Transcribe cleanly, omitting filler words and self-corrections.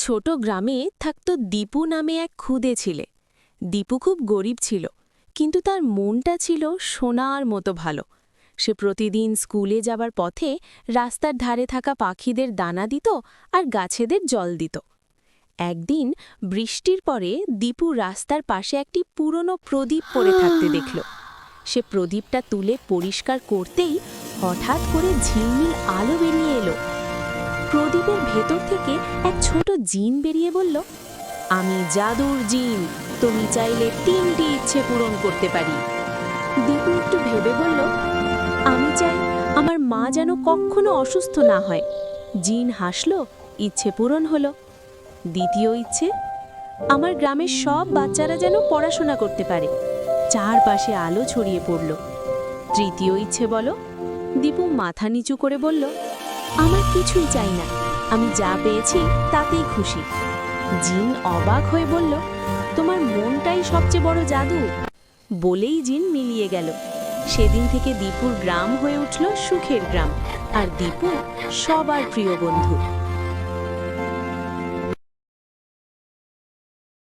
ছোট গ্রামে থাকত দীপু নামে এক ক্ষুদে ছেলে। দীপু খুব গরিব ছিল, কিন্তু তার মনটা ছিল সোনার মতো ভালো। সে প্রতিদিন স্কুলে যাবার পথে রাস্তার ধারে থাকা পাখিদের দানা দিত আর গাছেদের জল দিত। একদিন বৃষ্টির পরে দীপু রাস্তার পাশে একটি পুরনো প্রদীপ পড়ে থাকতে দেখল। সে প্রদীপটা তুলে পরিষ্কার করতেই হঠাৎ করে ঝিলমিল আলো বেরিয়ে এলো। প্রদীপের ভেতর থেকে এক ছোট জিন বেরিয়ে বলল, আমি জাদুর জিন, তুমি চাইলে 3টি ইচ্ছে পূরণ করতে পারি। দীপু একটু ভেবে বলল, আমি চাই আমার মা যেন কখনো অসুস্থ না হয়। জিন হাসল, ইচ্ছে পূরণ হলো। দ্বিতীয় ইচ্ছে, আমার গ্রামের সব বাচ্চারা যেন পড়াশোনা করতে পারে। চারপাশে আলো ছড়িয়ে পড়ল। তৃতীয় ইচ্ছে বলো। দীপু মাথা নিচু করে বলল, আমার কিছুই চাই না, আমি যা পেয়েছি তাতেই খুশি। জিন অবাক হয়ে বলল, তোমার মনটাই সবচেয়ে বড় জাদু। বলেই জিন মিলিয়ে গেল। সেদিন থেকে দীপুর গ্রাম হয়ে উঠল সুখের গ্রাম, আর দীপু সবার প্রিয় বন্ধু।